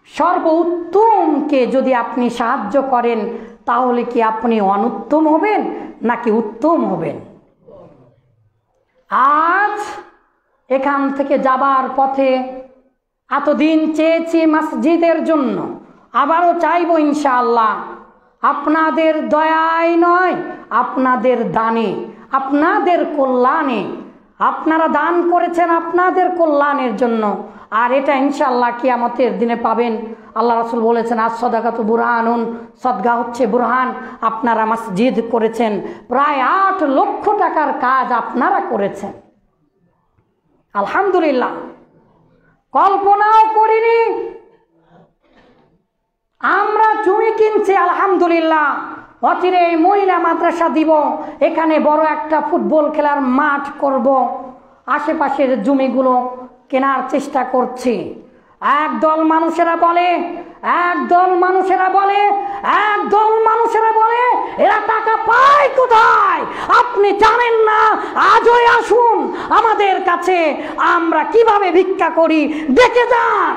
Speaker 1: সর্বোত্তমকে যদি আপনি সাহায্য করেন তাহলে কি আপনি অনুত্তম হবেন নাকি উত্তম হবেন? আজ এখান থেকে যাবার পথে এতদিন চেয়েছি মসজিদের জন্য, আবারও চাইব ইনশাআল্লাহ। আপনাদের দয়ায় নয়, আপনাদের দানে, আপনাদের কল্যাণে। আপনারা দান করেছেন আপনাদের কল্যাণের জন্য, আর এটা ইনশাআল্লাহ কিয়ামতের দিনে পাবেন। আল্লাহ রাসূল বলেছেন, আস-সাদাকাতু বুরহানুন, সদকা হচ্ছে বুরহান। আপনারা মসজিদ করেছেন, প্রায় 8 লক্ষ টাকার কাজ আপনারা করেছেন। আলহামদুলিল্লাহ, কল্পনাও করিনি আমরা জমি কিনছি। আলহামদুলিল্লাহ, অচিরে মহিলা মাদ্রাসা দিব, এখানে বড় একটা ফুটবল খেলার মাঠ করব, আশেপাশের জমিগুলো কেনার চেষ্টা করছি। একদল মানুষেরা বলে এরা টাকা পায় কোথায়? আপনি জানেন না? আজই আসুন আমাদের কাছে, আমরা কিভাবে ভিক্ষা করি দেখে যান।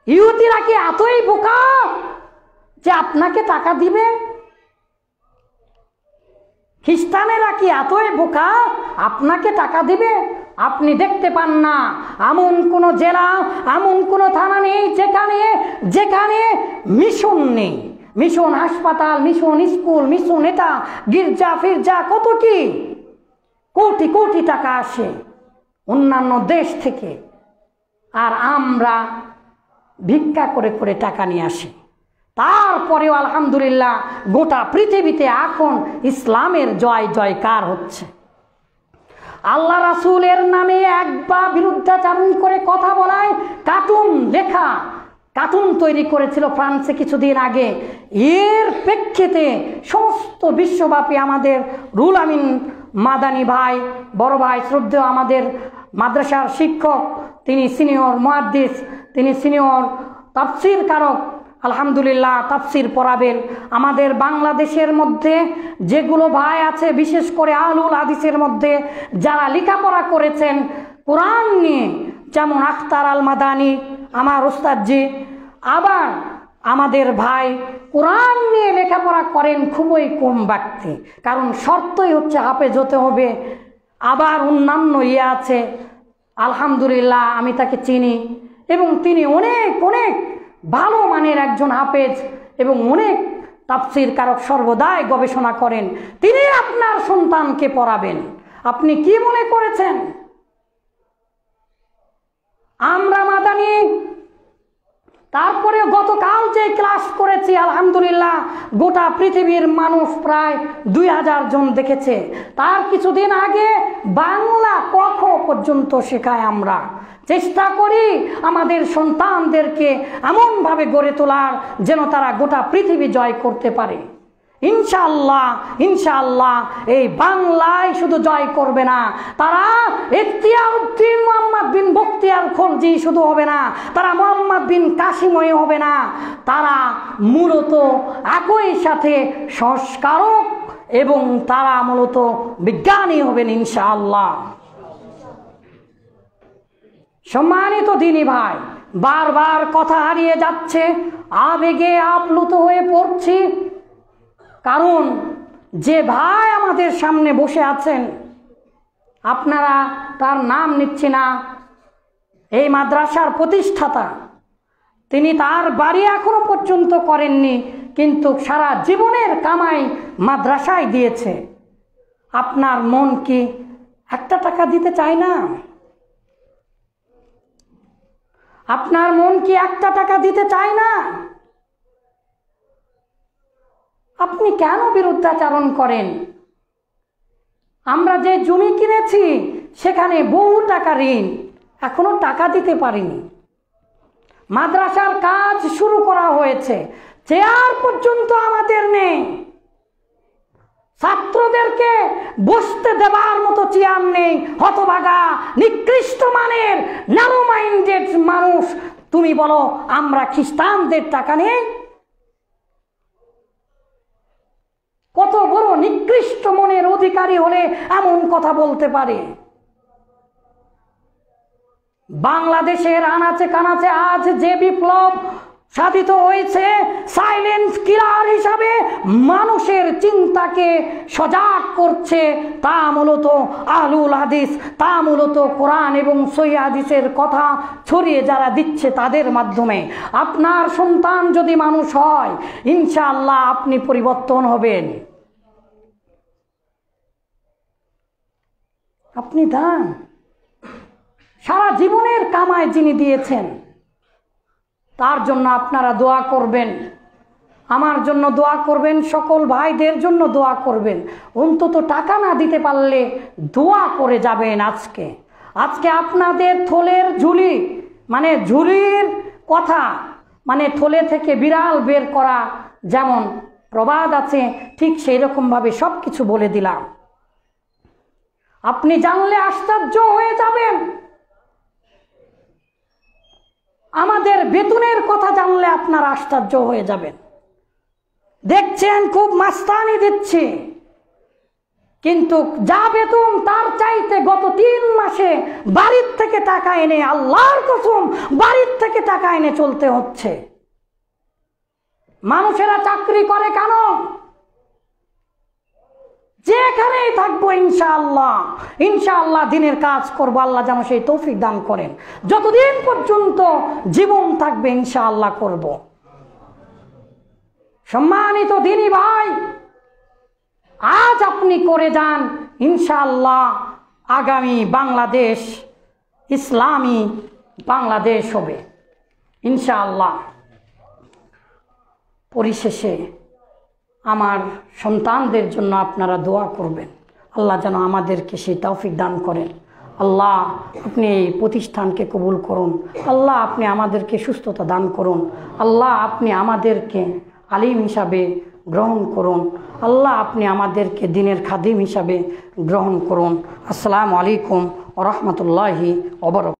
Speaker 1: ইহুদিরা কি এতই বোকা যে আপনাকে টাকা দিবে? খ্রিস্টানেরা কি এতই বোকা আপনাকে টাকা দিবে? আপনি দেখতে পান না এমন কোন জেলা, এমন কোন থানা নেই যেখানে মিশন নেই। মিশন হাসপাতাল, মিশন স্কুল, মিশন এটা গির্জা ফির্জা, কত কি কোটি কোটি টাকা আসে অন্যান্য দেশ থেকে, আর আমরা ভিক্ষা করে করে টাকা নিয়ে আসি। তারপরেও আলহামদুলিল্লাহ গোটা পৃথিবীতে এখন ইসলামের জয় জয়কার হচ্ছে। আল্লাহ রাসূলের নামে একবার বিরুদ্ধাচারণ করে কথা বলায় কার্টুন তৈরি করেছিল ফ্রান্সে কিছুদিন আগে। এর প্রেক্ষিতে সমস্ত বিশ্বব্যাপী আমাদের রুল আমিন মাদানী ভাই, বড় ভাই, শ্রদ্ধেয় আমাদের মাদ্রাসার শিক্ষক, তিনি সিনিয়র মুহাদ্দিস, তিনি সিনিয়র তাফসীর কারক, আলহামদুলিল্লাহ তাফসীর পড়াবেন। আমাদের বাংলাদেশের মধ্যে যেগুলো ভাই আছে, বিশেষ করে আহলুল হাদিসের মধ্যে যারা লেখাপড়া করেছেন কোরআন নিয়ে, যেমন আখতার আল মাদানী আমার ওস্তাদজি, আবার আমাদের ভাই কোরআন নিয়ে লেখাপড়া করেন খুবই কম ব্যক্তি, কারণ শর্তই হচ্ছে হাফেজ হতে হবে। আবার অন্যান্য আছে, আলহামদুলিল্লাহ আমি তাকে চিনি এবং তিনি অনেক অনেক ভালো মানের একজন হাফেজ এবং অনেক তাফসীর কারক, সর্বদাই গবেষণা করেন। তিনি আপনার সন্তানকে পড়াবেন। আপনি কি মনে করেছেন আমরা মাদানী? তারপরে গতকাল যে ক্লাস করেছি আলহামদুলিল্লাহ গোটা পৃথিবীর মানুষ প্রায় 2000 জন দেখেছে। তার কিছুদিন আগে বাংলা ক খ পর্যন্ত শেখায়। আমরা চেষ্টা করি আমাদের সন্তানদেরকে এমনভাবে গড়ে তোলার যেন তারা গোটা পৃথিবী জয় করতে পারে। ইনশাআল্লাহ এই বাংলায় শুধু জয় করবে না, তারা ইখতিয়ারউদ্দিন মোহাম্মদ বিন বখতিয়ার খলজি শুধু হবে না, তারা মোহাম্মদ বিন কাসিমই হবে না, তারা মূলত একই সাথে সংস্কারক এবং তারা মূলত বিজ্ঞানী হবেন ইনশাআল্লাহ। সম্মানিত দিনী ভাই, বারবার কথা হারিয়ে যাচ্ছে, আবেগে আপ্লুত হয়ে পড়ছি, কারণ যে ভাই আমাদের সামনে বসে আছেন, আপনারা তার নাম নিচ্ছি না, এই মাদ্রাসার প্রতিষ্ঠাতা, তিনি তার বাড়ি এখনো পর্যন্ত করেননি, কিন্তু সারা জীবনের কামাই মাদ্রাসায় দিয়েছে। আপনার মন কি 1 টাকা দিতে চায় না? আপনার মন কি 1 টাকা দিতে চায় না? আপনি কেন বিরুদ্ধাচারণ করেন? আমরা যে জমি কিনেছি সেখানে বহু টাকা ঋণ, এখনো টাকা দিতে পারিনি। মাদ্রাসার কাজ শুরু করা হয়েছে, চেয়ার পর্যন্ত আমাদের নেই। ছাত্রদেরকে বসতে দেবার মতো চেয়ার নেই। হতভাগা, নিকৃষ্ট মানের, ন্যারো মাইন্ডেড মানুষ, তুমি বলো আমরা খ্রিস্টানদের টাকা নেই? কত বড় নিকৃষ্ট মনের অধিকারী হলে এমন কথা বলতে পারে? বাংলাদেশের আনাচে কানাচে আজ যে বিপ্লব সাধিত হয়েছে, সাইলেন্ট কিলার হিসাবে মানুষের চিন্তাকে সজাগ করছে, তা মূলত আহলুল হাদিস, তা মূলত কোরআন এবং সহিহ হাদিসের কথা ছড়িয়ে যারা দিচ্ছে তাদের মাধ্যমে। আপনার সন্তান যদি মানুষ হয়, ইনশাআল্লাহ আপনি পরিবর্তন হবেন। আপনি দান, সারা জীবনের কামাই যিনি দিয়েছেন তার জন্য আপনারা দোয়া করবেন, আমার জন্য দোয়া করবেন, সকল ভাইদের জন্য দোয়া করবেন। অন্তত টাকা না দিতে পারলে দোয়া করে যাবেন। আজকে আপনাদের থলের ঝুলি, মানে ঝুলির কথা, মানে থলে থেকে বিড়াল বের করা যেমন প্রবাদ আছে, ঠিক সেই রকমভাবে সব কিছু বলে দিলাম। আপনি জানলে আশ্চর্য হয়ে যাবেন। আমাদের বেতনের কথা জানলে আপনারা আশ্চর্য হয়ে যাবেন। দেখছেন খুব মাস্তানি দিচ্ছে, কিন্তু যা বেতন তার চাইতে গত 3 মাসে বাড়ির থেকে টাকা এনে, আল্লাহর কসম বাড়ির থেকে টাকা এনে চলতে হচ্ছে। মানুষেরা চাকরি করে কেন? যেখানেই থাকবো ইনশাআল্লাহ দিনের কাজ করবো। আল্লাহ যেন সেই তৌফিক দান করেন। যতদিন পর্যন্ত জীবন থাকবে ইনশাআল্লাহ করব। সম্মানিত দিনী ভাই, আজ আপনি করে যান, ইনশাআল্লাহ আগামী বাংলাদেশ ইসলামী বাংলাদেশ হবে ইনশাআল্লাহ। পরিশেষে আমার সন্তানদের জন্য আপনারা দোয়া করবেন, আল্লাহ যেন আমাদেরকে সেই তৌফিক দান করেন। আল্লাহ আপনি এই প্রতিষ্ঠানকে কবুল করুন। আল্লাহ আপনি আমাদেরকে সুস্থতা দান করুন। আল্লাহ আপনি আমাদেরকে আলিম হিসাবে গ্রহণ করুন। আল্লাহ আপনি আমাদেরকে দ্বীনের খাদিম হিসাবে গ্রহণ করুন। আসসালামু আলাইকুম ওয়া রাহমাতুল্লাহি ওয়া বারাকাতুহু।